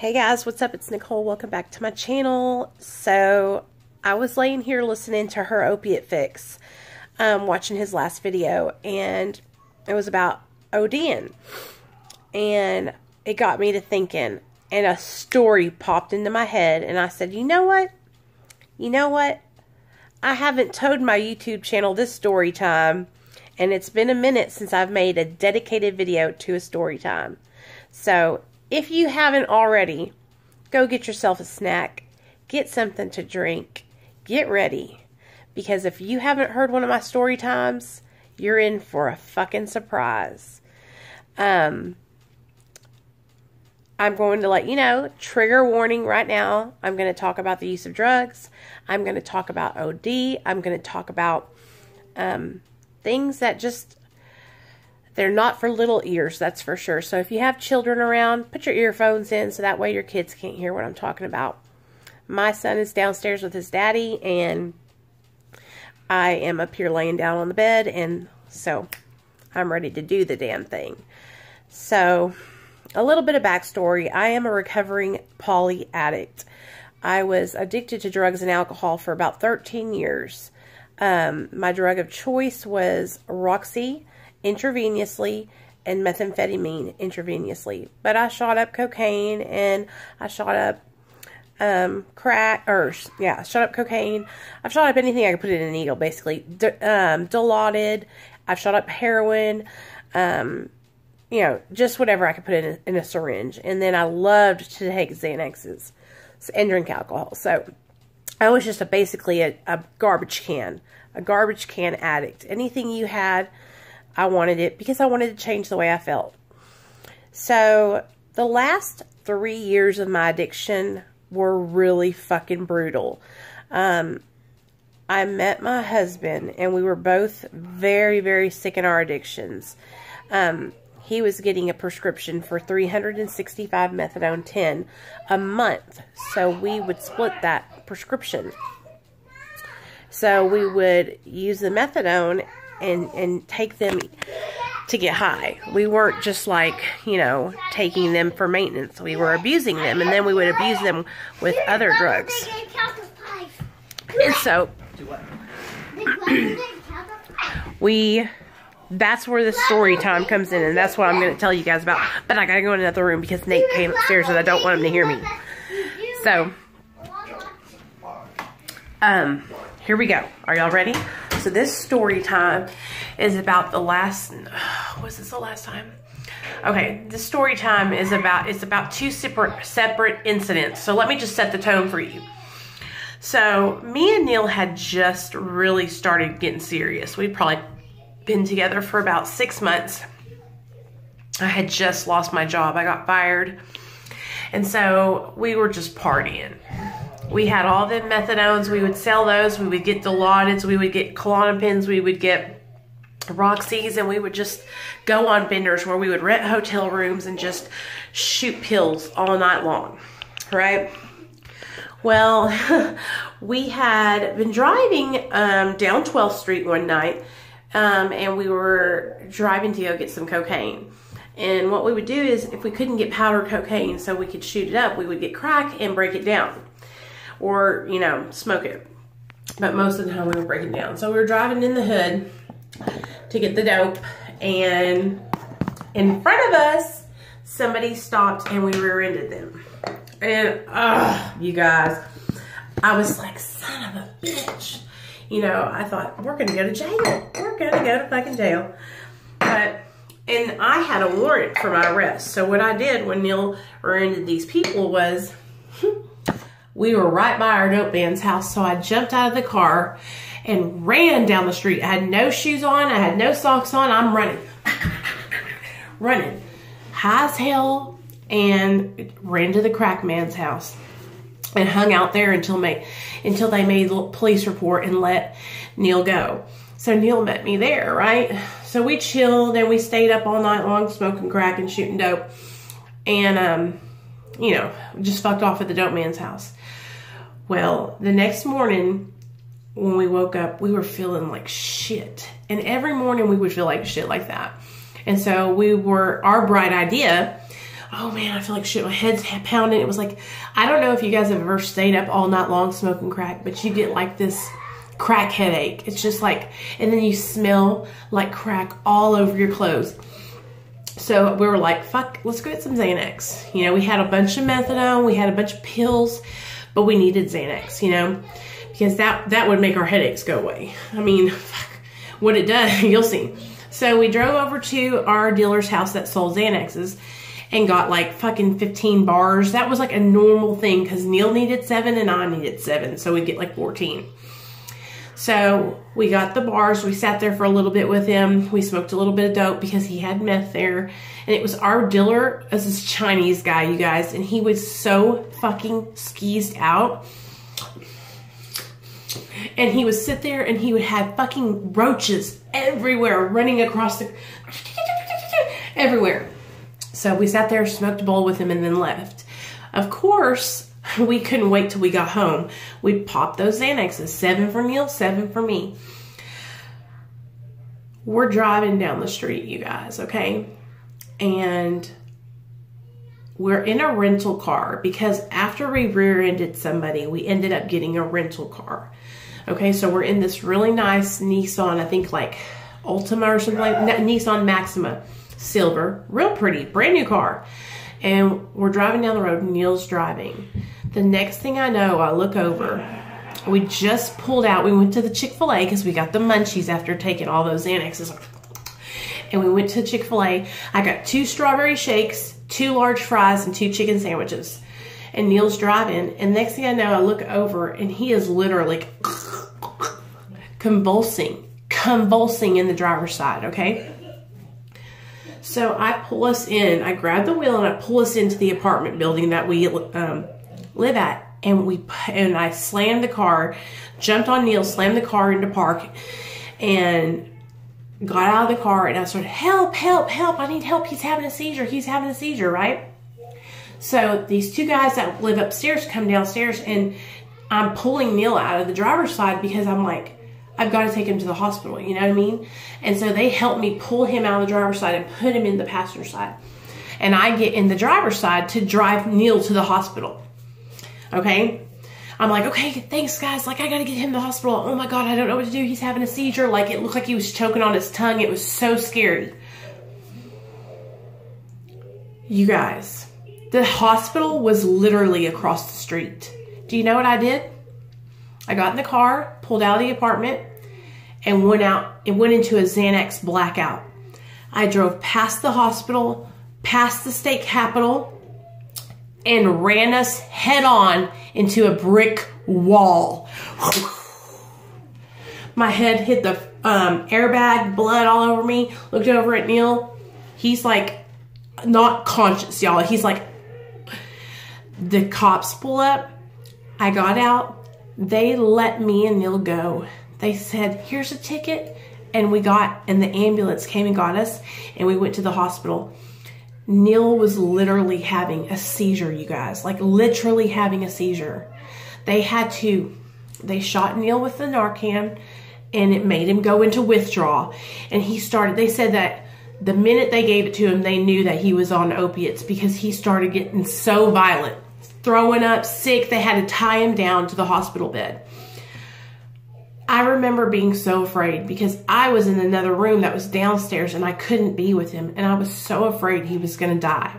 Hey guys, what's up? It's Nicole. Welcome back to my channel. So I was laying here listening to her opiate fix, watching his last video, and it was about ODing, and it got me to thinking, and a story popped into my head, and I said, you know what? I haven't told my YouTube channel this story time, and it's been a minute since I've made a dedicated video to a story time. So if you haven't already, go get yourself a snack, get something to drink, get ready. Because if you haven't heard one of my story times, you're in for a fucking surprise. I'm going to let you know, trigger warning right now. I'm going to talk about the use of drugs. I'm going to talk about OD. I'm going to talk about things that just, they're not for little ears, that's for sure. So if you have children around, put your earphones in so that way your kids can't hear what I'm talking about. My son is downstairs with his daddy, and I am up here laying down on the bed, and so I'm ready to do the damn thing. So, a little bit of backstory. I am a recovering poly addict. I was addicted to drugs and alcohol for about 13 years. My drug of choice was Roxy intravenously and methamphetamine intravenously. But I shot up cocaine, and I shot up shot up cocaine. I've shot up anything I could put in a needle, basically. Dilaudid. I've shot up heroin. You know, just whatever I could put in a syringe. And then I loved to take Xanaxes and drink alcohol. So I was just basically a garbage can addict. Anything you had, I wanted it because I wanted to change the way I felt. So the last 3 years of my addiction were really fucking brutal. I met my husband, and we were both very, very sick in our addictions. He was getting a prescription for 365 methadone 10 a month. So we would split that prescription. So we would use the methadone and take them to get high. We weren't just like, you know, taking them for maintenance. We were abusing them, and then we would abuse them with other drugs. And so that's where the story time comes in, and that's what I'm going to tell you guys about. But I got to go in another room because Nate came upstairs and I don't want him to hear me. So, here we go. Are y'all ready? So this story time is about the last, was this the last time? Okay, this story time is about two separate incidents. So let me just set the tone for you. So me and Neil had just really started getting serious. We'd probably been together for about 6 months. I had just lost my job. I got fired. And so we were just partying. We had all the methadones. We would sell those. We would get Dilaudid. We would get Klonopins. We would get Roxys. And we would just go on benders where we would rent hotel rooms and just shoot pills all night long. Right? Well, we had been driving down 12th Street one night. And we were driving to go get some cocaine. And what we would do is, if we couldn't get powder cocaine so we could shoot it up, we would get crack and break it down. Or, you know, smoke it. But most of the time we would break it down. So we were driving in the hood to get the dope. And in front of us, somebody stopped and we rear-ended them. And, you guys, I was like, son of a bitch. You know, I thought, we're going to go to jail. We're going to go to fucking jail. And I had a warrant for my arrest. So what I did when Neil rear-ended these people was, we were right by our dope man's house. So I jumped out of the car and ran down the street. I had no shoes on. I had no socks on. I'm running. Running. High as hell. And ran to the crack man's house. And hung out there until they made a police report and let Neil go. So Neil met me there, right? So we chilled and we stayed up all night long smoking crack and shooting dope. And, you know, just fucked off at the dope man's house. Well, the next morning when we woke up, we were feeling like shit. And every morning we would feel like shit like that. And so our bright idea, oh man, I feel like shit. My head's pounding. It was like, I don't know if you guys have ever stayed up all night long smoking crack, but you get like this crack headache. It's just like, and then you smell like crack all over your clothes. So we were like, fuck, let's go get some Xanax. You know, we had a bunch of methadone, we had a bunch of pills, but we needed Xanax, you know, because that would make our headaches go away. I mean, fuck, what it does, you'll see. So we drove over to our dealer's house that sold Xanaxes and got like fucking 15 bars. That was like a normal thing because Neil needed 7 and I needed 7. So we'd get like 14. So we got the bars. We sat there for a little bit with him. We smoked a little bit of dope because he had meth there. And it was our dealer, as this Chinese guy, you guys. And he was so fucking skeezed out. And he would sit there and he would have fucking roaches everywhere running across the... everywhere. So we sat there, smoked a bowl with him, and then left. Of course, we couldn't wait till we got home. We popped those Xanaxes, 7 for Neil, 7 for me. We're driving down the street, you guys, okay? And we're in a rental car because after we rear-ended somebody, we ended up getting a rental car. Okay, so we're in this really nice Nissan, I think like Altima or something like that, Nissan Maxima, silver, real pretty, brand new car. And we're driving down the road, Neil's driving. The next thing I know, I look over. We just pulled out. We went to the Chick-fil-A because we got the munchies after taking all those Xanaxes. And we went to Chick-fil-A. I got 2 strawberry shakes, 2 large fries, and 2 chicken sandwiches. And Neil's driving. And next thing I know, I look over and he is literally convulsing in the driver's side, okay? So I pull us in. I grab the wheel and I pull us into the apartment building that we live at. And I slammed the car, jumped on Neil, slammed the car into park, and got out of the car. And I started, help, help, help. I need help. He's having a seizure. He's having a seizure, right? So these 2 guys that live upstairs come downstairs, and I'm pulling Neil out of the driver's side because I'm like, I've got to take him to the hospital, you know what I mean? And so they helped me pull him out of the driver's side and put him in the passenger side. And I get in the driver's side to drive Neil to the hospital. Okay? I'm like, okay, thanks guys. Like, I got to get him to the hospital. Oh my God, I don't know what to do. He's having a seizure. Like, it looked like he was choking on his tongue. It was so scary. You guys, the hospital was literally across the street. Do you know what I did? I got in the car, pulled out of the apartment, and went out. It went into a Xanax blackout. I drove past the hospital, past the state capitol, and ran us head on into a brick wall. My head hit the airbag, blood all over me. Looked over at Neil. He's like not conscious, y'all. He's like, the cops pull up. I got out. They let me and Neil go. They said, here's a ticket. And the ambulance came and got us, and we went to the hospital. Neil was literally having a seizure, you guys. Like, literally having a seizure. They shot Neil with the Narcan, and it made him go into withdrawal. And they said that the minute they gave it to him, they knew that he was on opiates because he started getting so violent. Throwing up, sick. They had to tie him down to the hospital bed. I remember being so afraid because I was in another room that was downstairs and I couldn't be with him. And I was so afraid he was going to die.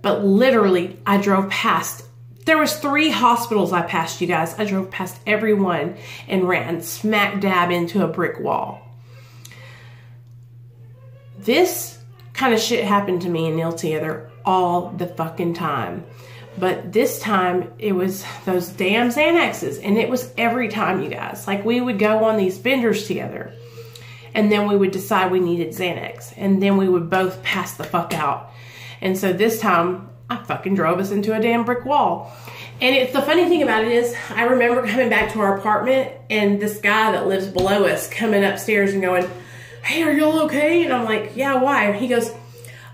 But literally, I drove past. There was 3 hospitals I passed, you guys. I drove past every one and ran smack dab into a brick wall. This kind of shit happened to me and Neil together all the fucking time. But this time, it was those damn Xanaxes. And it was every time, you guys. Like, we would go on these benders together. And then we would decide we needed Xanax. And then we would both pass the fuck out. And so this time, I fucking drove us into a damn brick wall. And the funny thing about it is, I remember coming back to our apartment. And this guy that lives below us coming upstairs and going, hey, are y'all okay? And I'm like, yeah, why? And he goes,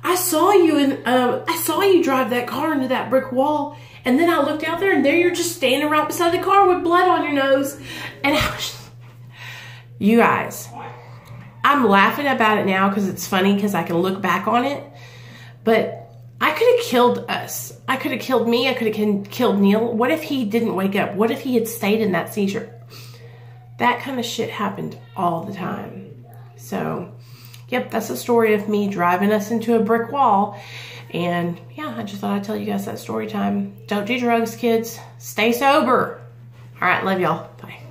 I saw you drive that car into that brick wall, and then I looked out there, and there you're just standing right beside the car with blood on your nose. And I was, you guys, I'm laughing about it now because it's funny because I can look back on it. But I could have killed us. I could have killed me. I could have killed Neil. What if he didn't wake up? What if he had stayed in that seizure? That kind of shit happened all the time. So, yep, that's the story of me driving us into a brick wall. And yeah, I just thought I'd tell you guys that story time. Don't do drugs, kids. Stay sober. All right, love y'all. Bye.